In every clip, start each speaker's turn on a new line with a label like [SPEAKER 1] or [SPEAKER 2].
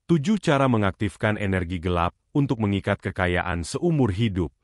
[SPEAKER 1] 7 cara mengaktifkan energi gelap untuk mengikat kekayaan seumur hidup.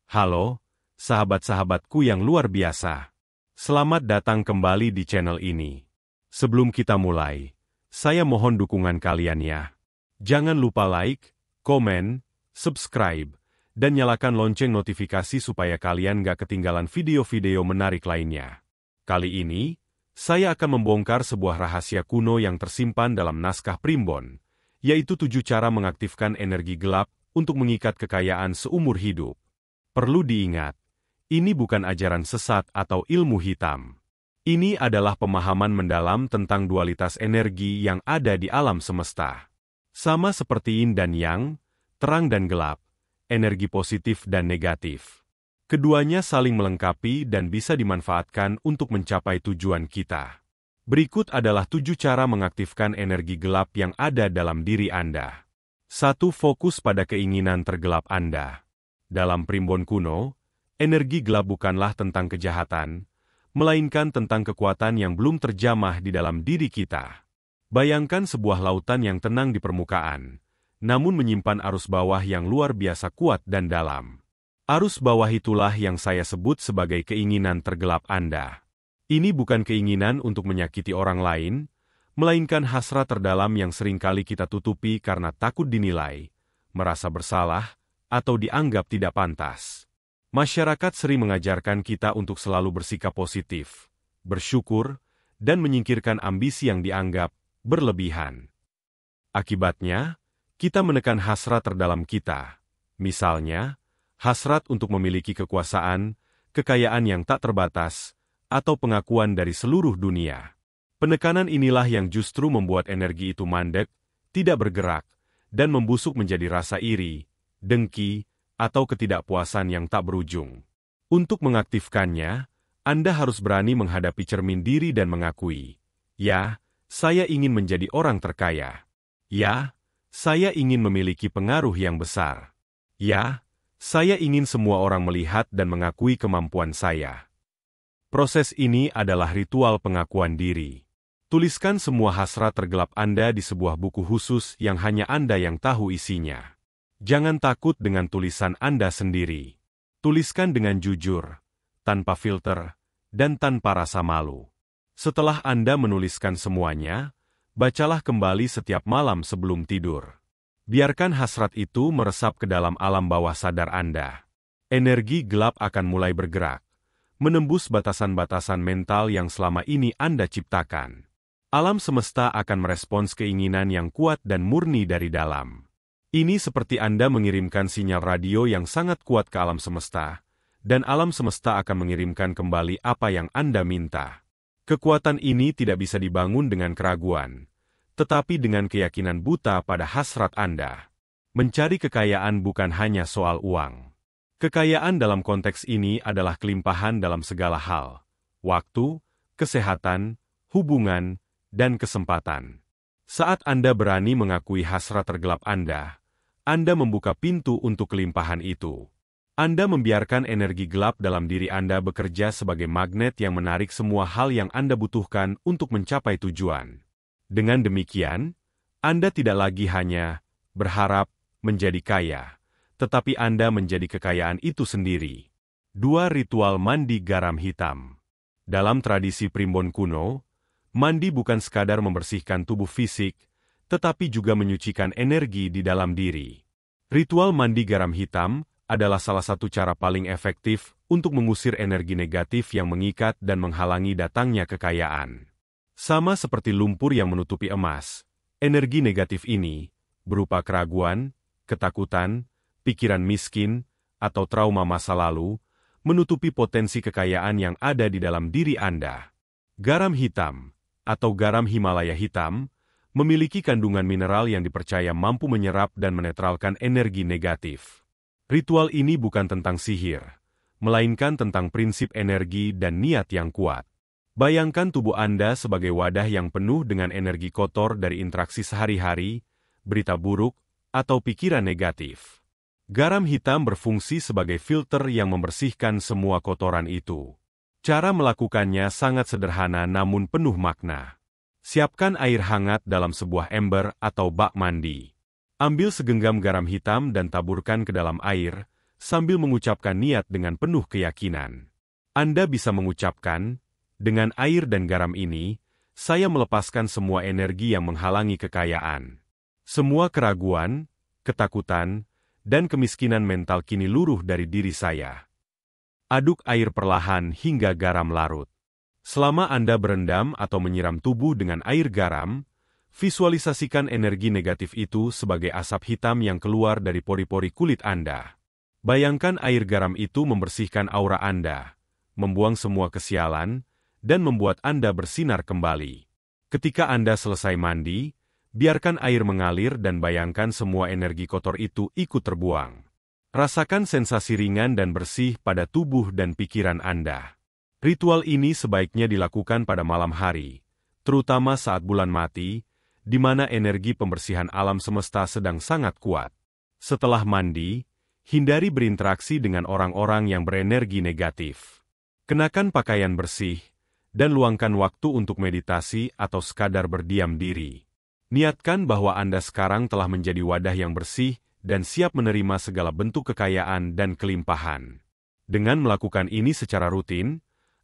[SPEAKER 1] Halo, sahabat-sahabatku yang luar biasa. Selamat datang kembali di channel ini. Sebelum kita mulai, saya mohon dukungan kalian ya. Jangan lupa like, komen, subscribe, dan nyalakan lonceng notifikasi supaya kalian gak ketinggalan video-video menarik lainnya. Kali ini, saya akan membongkar sebuah rahasia kuno yang tersimpan dalam naskah primbon, yaitu 7 cara mengaktifkan energi gelap untuk mengikat kekayaan seumur hidup. Perlu diingat, ini bukan ajaran sesat atau ilmu hitam. Ini adalah pemahaman mendalam tentang dualitas energi yang ada di alam semesta. Sama seperti yin dan yang, terang dan gelap, energi positif dan negatif. Keduanya saling melengkapi dan bisa dimanfaatkan untuk mencapai tujuan kita. Berikut adalah 7 cara mengaktifkan energi gelap yang ada dalam diri Anda. 1. Fokus pada keinginan tergelap Anda. Dalam primbon kuno, energi gelap bukanlah tentang kejahatan, melainkan tentang kekuatan yang belum terjamah di dalam diri kita. Bayangkan sebuah lautan yang tenang di permukaan, namun menyimpan arus bawah yang luar biasa kuat dan dalam. Arus bawah itulah yang saya sebut sebagai keinginan tergelap Anda. Ini bukan keinginan untuk menyakiti orang lain, melainkan hasrat terdalam yang seringkali kita tutupi karena takut dinilai, merasa bersalah, atau dianggap tidak pantas. Masyarakat sering mengajarkan kita untuk selalu bersikap positif, bersyukur, dan menyingkirkan ambisi yang dianggap berlebihan. Akibatnya, kita menekan hasrat terdalam kita. Misalnya, hasrat untuk memiliki kekuasaan, kekayaan yang tak terbatas, atau pengakuan dari seluruh dunia. Penekanan inilah yang justru membuat energi itu mandek, tidak bergerak, dan membusuk menjadi rasa iri, dengki, atau ketidakpuasan yang tak berujung. Untuk mengaktifkannya, Anda harus berani menghadapi cermin diri dan mengakui, "Ya, saya ingin menjadi orang terkaya. Ya, saya ingin memiliki pengaruh yang besar. Ya, saya ingin semua orang melihat dan mengakui kemampuan saya." Proses ini adalah ritual pengakuan diri. Tuliskan semua hasrat tergelap Anda di sebuah buku khusus yang hanya Anda yang tahu isinya. Jangan takut dengan tulisan Anda sendiri. Tuliskan dengan jujur, tanpa filter, dan tanpa rasa malu. Setelah Anda menuliskan semuanya, bacalah kembali setiap malam sebelum tidur. Biarkan hasrat itu meresap ke dalam alam bawah sadar Anda. Energi gelap akan mulai bergerak, menembus batasan-batasan mental yang selama ini Anda ciptakan. Alam semesta akan merespons keinginan yang kuat dan murni dari dalam. Ini seperti Anda mengirimkan sinyal radio yang sangat kuat ke alam semesta, dan alam semesta akan mengirimkan kembali apa yang Anda minta. Kekuatan ini tidak bisa dibangun dengan keraguan, tetapi dengan keyakinan buta pada hasrat Anda. Mencari kekayaan bukan hanya soal uang. Kekayaan dalam konteks ini adalah kelimpahan dalam segala hal: waktu, kesehatan, hubungan, dan kesempatan. Saat Anda berani mengakui hasrat tergelap Anda membuka pintu untuk kelimpahan itu. Anda membiarkan energi gelap dalam diri Anda bekerja sebagai magnet yang menarik semua hal yang Anda butuhkan untuk mencapai tujuan. Dengan demikian, Anda tidak lagi hanya berharap menjadi kaya, tetapi Anda menjadi kekayaan itu sendiri. 2. Ritual mandi garam hitam. Dalam tradisi primbon kuno, mandi bukan sekadar membersihkan tubuh fisik, tetapi juga menyucikan energi di dalam diri. Ritual mandi garam hitam adalah salah satu cara paling efektif untuk mengusir energi negatif yang mengikat dan menghalangi datangnya kekayaan. Sama seperti lumpur yang menutupi emas, energi negatif ini, berupa keraguan, ketakutan, pikiran miskin, atau trauma masa lalu, menutupi potensi kekayaan yang ada di dalam diri Anda. Garam hitam, atau garam Himalaya hitam, memiliki kandungan mineral yang dipercaya mampu menyerap dan menetralkan energi negatif. Ritual ini bukan tentang sihir, melainkan tentang prinsip energi dan niat yang kuat. Bayangkan tubuh Anda sebagai wadah yang penuh dengan energi kotor dari interaksi sehari-hari, berita buruk, atau pikiran negatif. Garam hitam berfungsi sebagai filter yang membersihkan semua kotoran itu. Cara melakukannya sangat sederhana namun penuh makna. Siapkan air hangat dalam sebuah ember atau bak mandi. Ambil segenggam garam hitam dan taburkan ke dalam air, sambil mengucapkan niat dengan penuh keyakinan. Anda bisa mengucapkan, dengan air dan garam ini, saya melepaskan semua energi yang menghalangi kekayaan. Semua keraguan, ketakutan, dan kemiskinan mental kini luruh dari diri saya. Aduk air perlahan hingga garam larut. Selama Anda berendam atau menyiram tubuh dengan air garam, visualisasikan energi negatif itu sebagai asap hitam yang keluar dari pori-pori kulit Anda. Bayangkan air garam itu membersihkan aura Anda, membuang semua kesialan, dan membuat Anda bersinar kembali. Ketika Anda selesai mandi, biarkan air mengalir dan bayangkan semua energi kotor itu ikut terbuang. Rasakan sensasi ringan dan bersih pada tubuh dan pikiran Anda. Ritual ini sebaiknya dilakukan pada malam hari, terutama saat bulan mati, di mana energi pembersihan alam semesta sedang sangat kuat. Setelah mandi, hindari berinteraksi dengan orang-orang yang berenergi negatif. Kenakan pakaian bersih, dan luangkan waktu untuk meditasi atau sekadar berdiam diri. Niatkan bahwa Anda sekarang telah menjadi wadah yang bersih dan siap menerima segala bentuk kekayaan dan kelimpahan. Dengan melakukan ini secara rutin,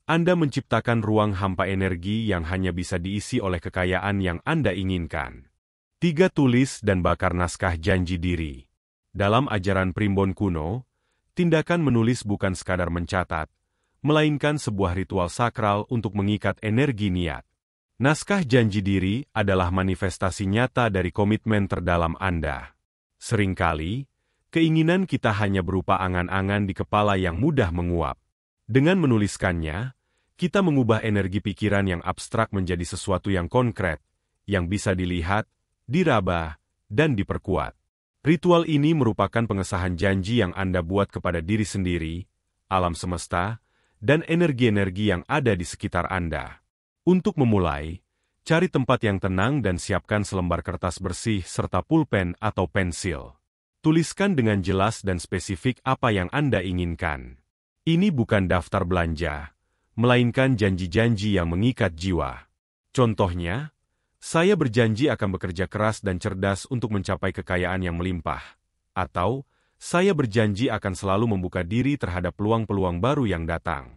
[SPEAKER 1] Anda menciptakan ruang hampa energi yang hanya bisa diisi oleh kekayaan yang Anda inginkan. 3. Tulis dan bakar naskah janji diri. Dalam ajaran primbon kuno, tindakan menulis bukan sekadar mencatat, melainkan sebuah ritual sakral untuk mengikat energi niat. Naskah janji diri adalah manifestasi nyata dari komitmen terdalam Anda. Seringkali, keinginan kita hanya berupa angan-angan di kepala yang mudah menguap. Dengan menuliskannya, kita mengubah energi pikiran yang abstrak menjadi sesuatu yang konkret, yang bisa dilihat, diraba, dan diperkuat. Ritual ini merupakan pengesahan janji yang Anda buat kepada diri sendiri, alam semesta, dan energi-energi yang ada di sekitar Anda. Untuk memulai, cari tempat yang tenang dan siapkan selembar kertas bersih serta pulpen atau pensil. Tuliskan dengan jelas dan spesifik apa yang Anda inginkan. Ini bukan daftar belanja, melainkan janji-janji yang mengikat jiwa. Contohnya, saya berjanji akan bekerja keras dan cerdas untuk mencapai kekayaan yang melimpah. Atau, saya berjanji akan selalu membuka diri terhadap peluang-peluang baru yang datang.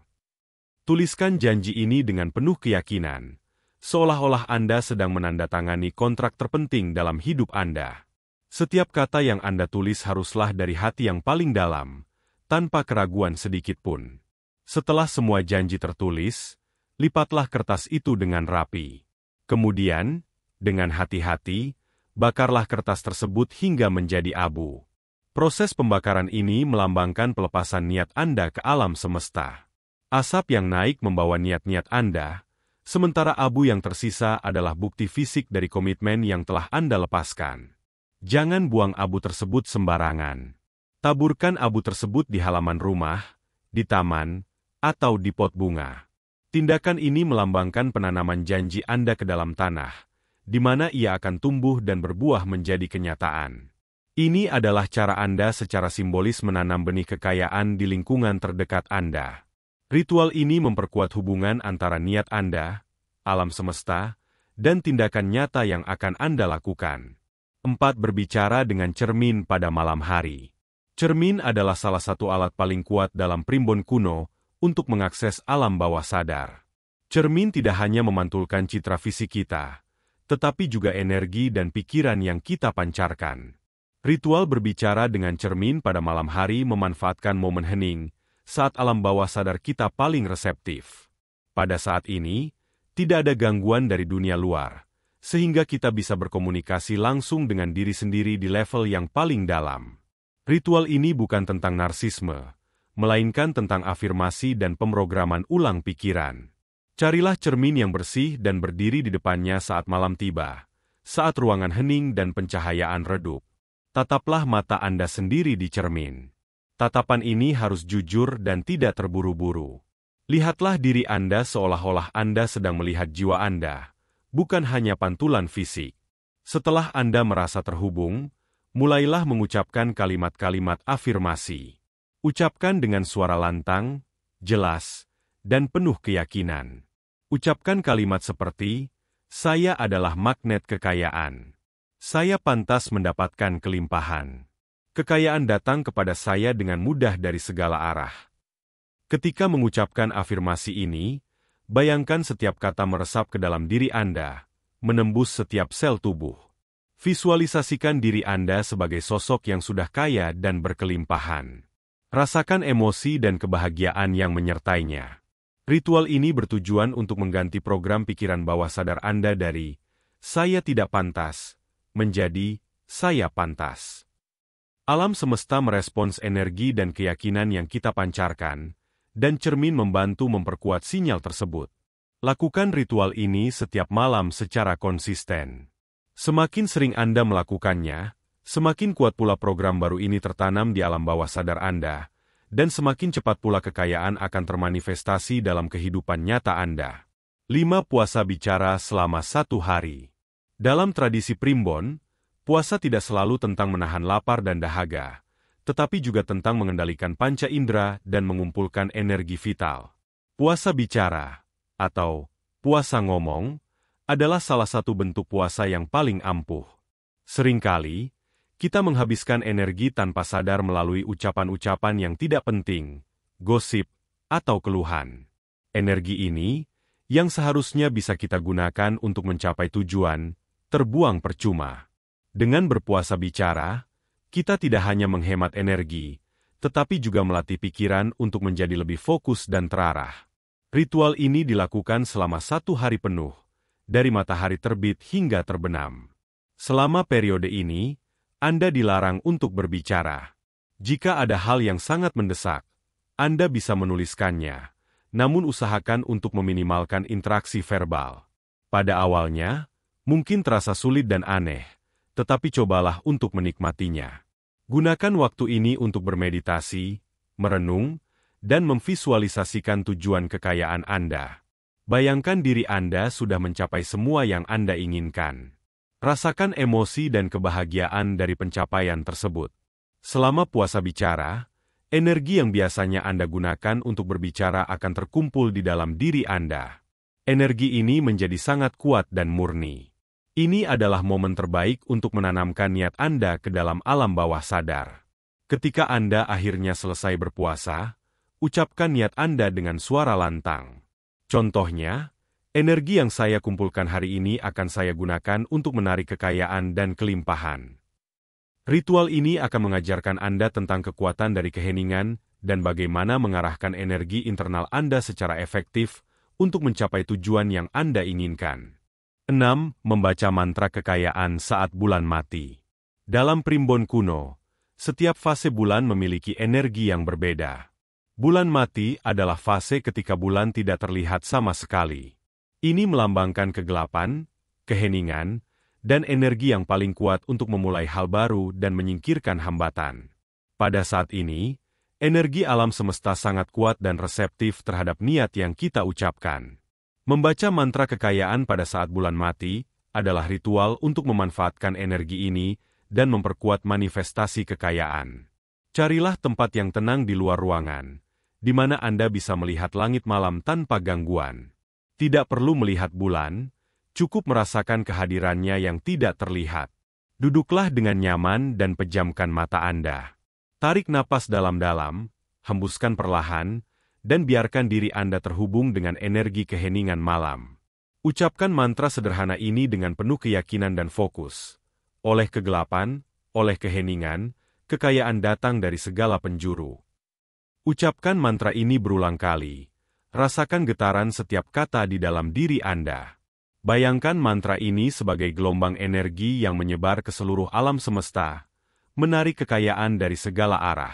[SPEAKER 1] Tuliskan janji ini dengan penuh keyakinan, seolah-olah Anda sedang menandatangani kontrak terpenting dalam hidup Anda. Setiap kata yang Anda tulis haruslah dari hati yang paling dalam, tanpa keraguan sedikit pun. Setelah semua janji tertulis, lipatlah kertas itu dengan rapi. Kemudian, dengan hati-hati, bakarlah kertas tersebut hingga menjadi abu. Proses pembakaran ini melambangkan pelepasan niat Anda ke alam semesta. Asap yang naik membawa niat-niat Anda, sementara abu yang tersisa adalah bukti fisik dari komitmen yang telah Anda lepaskan. Jangan buang abu tersebut sembarangan. Taburkan abu tersebut di halaman rumah, di taman, atau di pot bunga. Tindakan ini melambangkan penanaman janji Anda ke dalam tanah, di mana ia akan tumbuh dan berbuah menjadi kenyataan. Ini adalah cara Anda secara simbolis menanam benih kekayaan di lingkungan terdekat Anda. Ritual ini memperkuat hubungan antara niat Anda, alam semesta, dan tindakan nyata yang akan Anda lakukan. 4. Berbicara dengan cermin pada malam hari. Cermin adalah salah satu alat paling kuat dalam primbon kuno untuk mengakses alam bawah sadar. Cermin tidak hanya memantulkan citra fisik kita, tetapi juga energi dan pikiran yang kita pancarkan. Ritual berbicara dengan cermin pada malam hari memanfaatkan momen hening, saat alam bawah sadar kita paling reseptif. Pada saat ini, tidak ada gangguan dari dunia luar, sehingga kita bisa berkomunikasi langsung dengan diri sendiri di level yang paling dalam. Ritual ini bukan tentang narsisme, melainkan tentang afirmasi dan pemrograman ulang pikiran. Carilah cermin yang bersih dan berdiri di depannya saat malam tiba, saat ruangan hening dan pencahayaan redup. Tataplah mata Anda sendiri di cermin. Tatapan ini harus jujur dan tidak terburu-buru. Lihatlah diri Anda seolah-olah Anda sedang melihat jiwa Anda, bukan hanya pantulan fisik. Setelah Anda merasa terhubung, mulailah mengucapkan kalimat-kalimat afirmasi. Ucapkan dengan suara lantang, jelas, dan penuh keyakinan. Ucapkan kalimat seperti, Saya adalah magnet kekayaan. Saya pantas mendapatkan kelimpahan. Kekayaan datang kepada saya dengan mudah dari segala arah. Ketika mengucapkan afirmasi ini, bayangkan setiap kata meresap ke dalam diri Anda, menembus setiap sel tubuh. Visualisasikan diri Anda sebagai sosok yang sudah kaya dan berkelimpahan. Rasakan emosi dan kebahagiaan yang menyertainya. Ritual ini bertujuan untuk mengganti program pikiran bawah sadar Anda dari "saya tidak pantas" menjadi "saya pantas". Alam semesta merespons energi dan keyakinan yang kita pancarkan, dan cermin membantu memperkuat sinyal tersebut. Lakukan ritual ini setiap malam secara konsisten. Semakin sering Anda melakukannya, semakin kuat pula program baru ini tertanam di alam bawah sadar Anda, dan semakin cepat pula kekayaan akan termanifestasi dalam kehidupan nyata Anda. 5. Puasa bicara selama 1 hari. Dalam tradisi Primbon, puasa tidak selalu tentang menahan lapar dan dahaga, tetapi juga tentang mengendalikan panca indera dan mengumpulkan energi vital. Puasa bicara, atau puasa ngomong, adalah salah satu bentuk puasa yang paling ampuh. Seringkali, kita menghabiskan energi tanpa sadar melalui ucapan-ucapan yang tidak penting, gosip, atau keluhan. Energi ini, yang seharusnya bisa kita gunakan untuk mencapai tujuan, terbuang percuma. Dengan berpuasa bicara, kita tidak hanya menghemat energi, tetapi juga melatih pikiran untuk menjadi lebih fokus dan terarah. Ritual ini dilakukan selama 1 hari penuh, dari matahari terbit hingga terbenam. Selama periode ini, Anda dilarang untuk berbicara. Jika ada hal yang sangat mendesak, Anda bisa menuliskannya, namun usahakan untuk meminimalkan interaksi verbal. Pada awalnya, mungkin terasa sulit dan aneh, tetapi cobalah untuk menikmatinya. Gunakan waktu ini untuk bermeditasi, merenung, dan memvisualisasikan tujuan kekayaan Anda. Bayangkan diri Anda sudah mencapai semua yang Anda inginkan. Rasakan emosi dan kebahagiaan dari pencapaian tersebut. Selama puasa bicara, energi yang biasanya Anda gunakan untuk berbicara akan terkumpul di dalam diri Anda. Energi ini menjadi sangat kuat dan murni. Ini adalah momen terbaik untuk menanamkan niat Anda ke dalam alam bawah sadar. Ketika Anda akhirnya selesai berpuasa, ucapkan niat Anda dengan suara lantang. Contohnya, energi yang saya kumpulkan hari ini akan saya gunakan untuk menarik kekayaan dan kelimpahan. Ritual ini akan mengajarkan Anda tentang kekuatan dari keheningan dan bagaimana mengarahkan energi internal Anda secara efektif untuk mencapai tujuan yang Anda inginkan. 6. Membaca mantra kekayaan saat bulan mati. Dalam Primbon kuno, setiap fase bulan memiliki energi yang berbeda. Bulan mati adalah fase ketika bulan tidak terlihat sama sekali. Ini melambangkan kegelapan, keheningan, dan energi yang paling kuat untuk memulai hal baru dan menyingkirkan hambatan. Pada saat ini, energi alam semesta sangat kuat dan reseptif terhadap niat yang kita ucapkan. Membaca mantra kekayaan pada saat bulan mati adalah ritual untuk memanfaatkan energi ini dan memperkuat manifestasi kekayaan. Carilah tempat yang tenang di luar ruangan, di mana Anda bisa melihat langit malam tanpa gangguan. Tidak perlu melihat bulan, cukup merasakan kehadirannya yang tidak terlihat. Duduklah dengan nyaman dan pejamkan mata Anda. Tarik napas dalam-dalam, hembuskan perlahan, dan biarkan diri Anda terhubung dengan energi keheningan malam. Ucapkan mantra sederhana ini dengan penuh keyakinan dan fokus. Oleh kegelapan, oleh keheningan, kekayaan datang dari segala penjuru. Ucapkan mantra ini berulang kali. Rasakan getaran setiap kata di dalam diri Anda. Bayangkan mantra ini sebagai gelombang energi yang menyebar ke seluruh alam semesta, menarik kekayaan dari segala arah.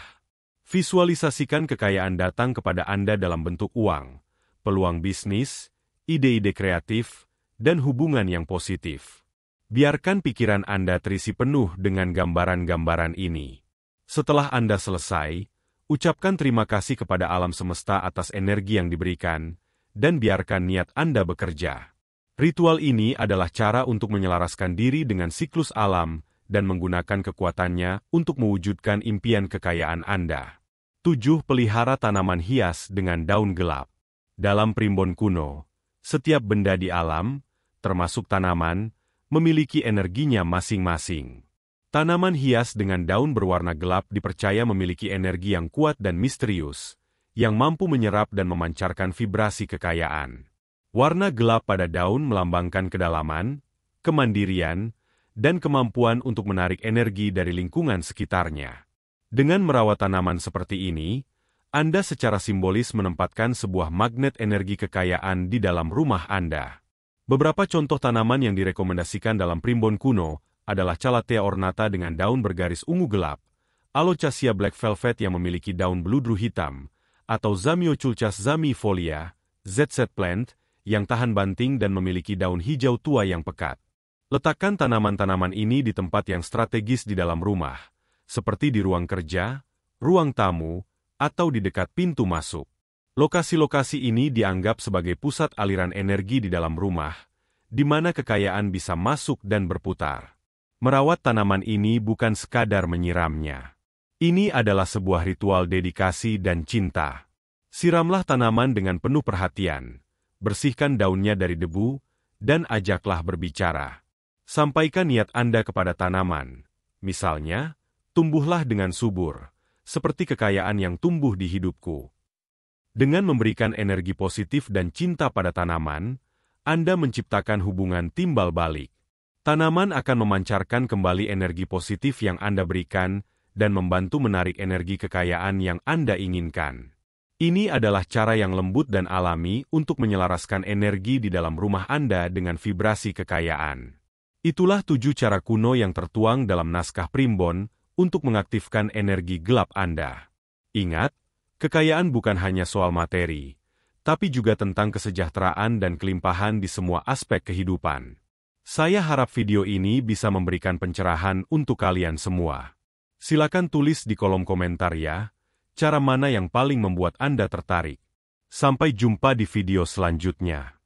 [SPEAKER 1] Visualisasikan kekayaan datang kepada Anda dalam bentuk uang, peluang bisnis, ide-ide kreatif, dan hubungan yang positif. Biarkan pikiran Anda terisi penuh dengan gambaran-gambaran ini. Setelah Anda selesai, ucapkan terima kasih kepada alam semesta atas energi yang diberikan, dan biarkan niat Anda bekerja. Ritual ini adalah cara untuk menyelaraskan diri dengan siklus alam dan menggunakan kekuatannya untuk mewujudkan impian kekayaan Anda. 7. Pelihara tanaman hias dengan daun gelap. Dalam Primbon kuno, setiap benda di alam, termasuk tanaman, memiliki energinya masing-masing. Tanaman hias dengan daun berwarna gelap dipercaya memiliki energi yang kuat dan misterius, yang mampu menyerap dan memancarkan vibrasi kekayaan. Warna gelap pada daun melambangkan kedalaman, kemandirian, dan kemampuan untuk menarik energi dari lingkungan sekitarnya. Dengan merawat tanaman seperti ini, Anda secara simbolis menempatkan sebuah magnet energi kekayaan di dalam rumah Anda. Beberapa contoh tanaman yang direkomendasikan dalam primbon kuno adalah Calathea ornata dengan daun bergaris ungu gelap, Alocasia black velvet yang memiliki daun beludru hitam, atau Zamioculcas zamiifolia, ZZ plant, yang tahan banting dan memiliki daun hijau tua yang pekat. Letakkan tanaman-tanaman ini di tempat yang strategis di dalam rumah, seperti di ruang kerja, ruang tamu, atau di dekat pintu masuk. Lokasi-lokasi ini dianggap sebagai pusat aliran energi di dalam rumah, di mana kekayaan bisa masuk dan berputar. Merawat tanaman ini bukan sekadar menyiramnya. Ini adalah sebuah ritual dedikasi dan cinta. Siramlah tanaman dengan penuh perhatian, bersihkan daunnya dari debu, dan ajaklah berbicara. Sampaikan niat Anda kepada tanaman, misalnya, tumbuhlah dengan subur, seperti kekayaan yang tumbuh di hidupku. Dengan memberikan energi positif dan cinta pada tanaman, Anda menciptakan hubungan timbal balik. Tanaman akan memancarkan kembali energi positif yang Anda berikan dan membantu menarik energi kekayaan yang Anda inginkan. Ini adalah cara yang lembut dan alami untuk menyelaraskan energi di dalam rumah Anda dengan vibrasi kekayaan. Itulah 7 cara kuno yang tertuang dalam naskah primbon untuk mengaktifkan energi gelap Anda. Ingat, kekayaan bukan hanya soal materi, tapi juga tentang kesejahteraan dan kelimpahan di semua aspek kehidupan. Saya harap video ini bisa memberikan pencerahan untuk kalian semua. Silakan tulis di kolom komentar ya, cara mana yang paling membuat Anda tertarik. Sampai jumpa di video selanjutnya.